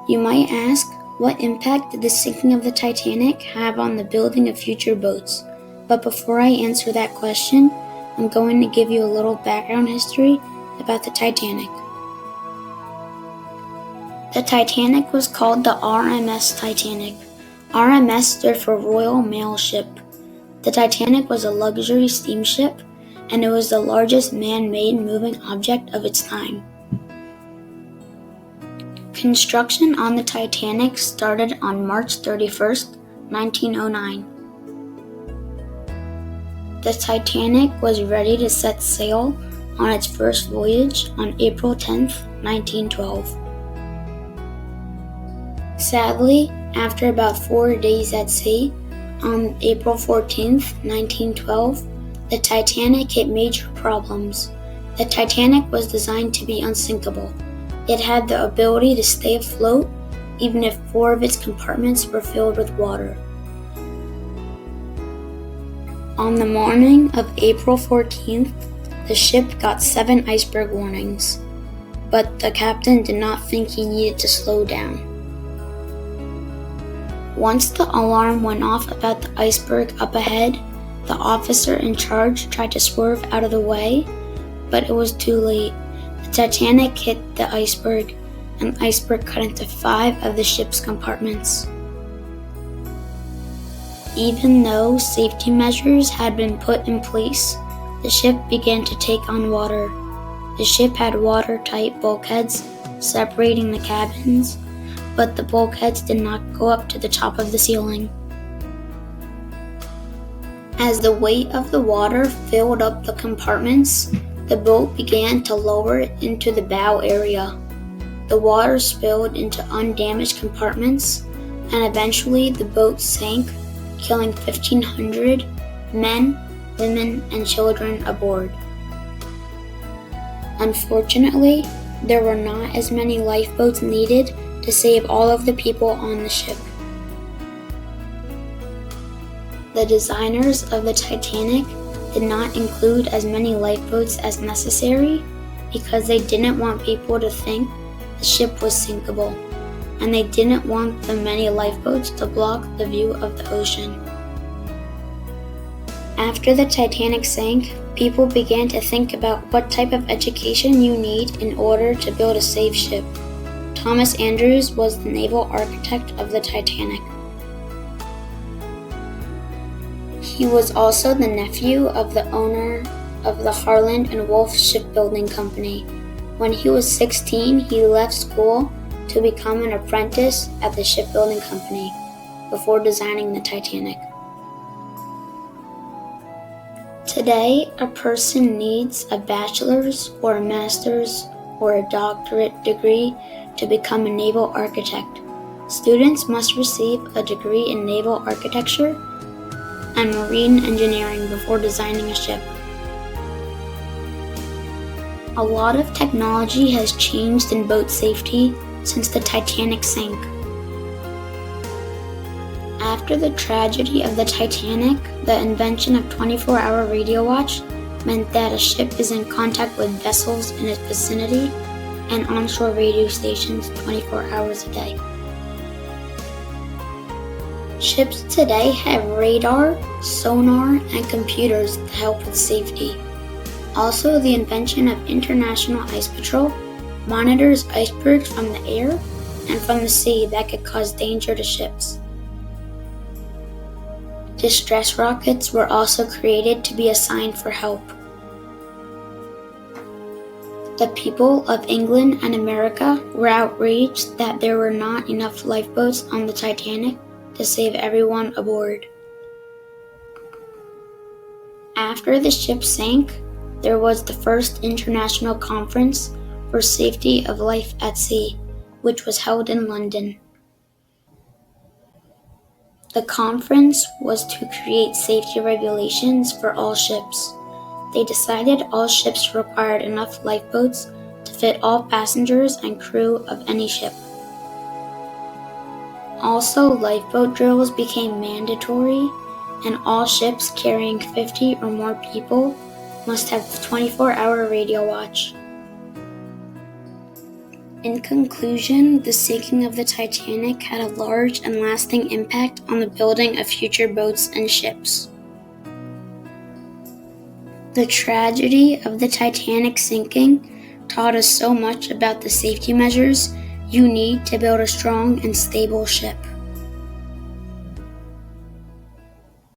You might ask, what impact did the sinking of the Titanic have on the building of future boats? But before I answer that question, I'm going to give you a little background history about the Titanic. The Titanic was called the RMS Titanic. RMS stood for Royal Mail Ship. The Titanic was a luxury steamship, and it was the largest man-made moving object of its time. Construction on the Titanic started on March 31st, 1909. The Titanic was ready to set sail on its first voyage on April 10th, 1912. Sadly, after about 4 days at sea, on April 14th, 1912, the Titanic hit major problems. The Titanic was designed to be unsinkable. It had the ability to stay afloat even if 4 of its compartments were filled with water. On the morning of April 14th, the ship got 7 iceberg warnings, but the captain did not think he needed to slow down. Once the alarm went off about the iceberg up ahead, the officer in charge tried to swerve out of the way, but it was too late. The Titanic hit the iceberg, and the iceberg cut into 5 of the ship's compartments. Even though safety measures had been put in place, the ship began to take on water. The ship had watertight bulkheads separating the cabins, but the bulkheads did not go up to the top of the ceiling. As the weight of the water filled up the compartments, the boat began to lower into the bow area. The water spilled into undamaged compartments, and eventually the boat sank, killing 1,500 men, women, and children aboard. Unfortunately, there were not as many lifeboats needed to save all of the people on the ship. The designers of the Titanic did not include as many lifeboats as necessary because they didn't want people to think the ship was sinkable, and they didn't want the many lifeboats to block the view of the ocean. After the Titanic sank, people began to think about what type of education you need in order to build a safe ship. Thomas Andrews was the naval architect of the Titanic. He was also the nephew of the owner of the Harland and Wolff Shipbuilding Company. When he was 16, he left school to become an apprentice at the shipbuilding company before designing the Titanic. Today, a person needs a bachelor's or a master's or a doctorate degree to become a naval architect. Students must receive a degree in naval architecture and marine engineering before designing a ship. A lot of technology has changed in boat safety since the Titanic sank. After the tragedy of the Titanic, the invention of 24-hour radio watch meant that a ship is in contact with vessels in its vicinity and onshore radio stations 24 hours a day. Ships today have radar, sonar, and computers to help with safety. Also, the invention of International Ice Patrol monitors icebergs from the air and from the sea that could cause danger to ships. Distress rockets were also created to be a sign for help. The people of England and America were outraged that there were not enough lifeboats on the Titanic to save everyone aboard. After the ship sank, there was the first international conference for safety of life at sea, which was held in London. The conference was to create safety regulations for all ships. They decided all ships required enough lifeboats to fit all passengers and crew of any ship. Also, lifeboat drills became mandatory, and all ships carrying 50 or more people must have 24-hour radio watch. In conclusion, the sinking of the Titanic had a large and lasting impact on the building of future boats and ships. The tragedy of the Titanic sinking taught us so much about the safety measures you need to build a strong and stable ship.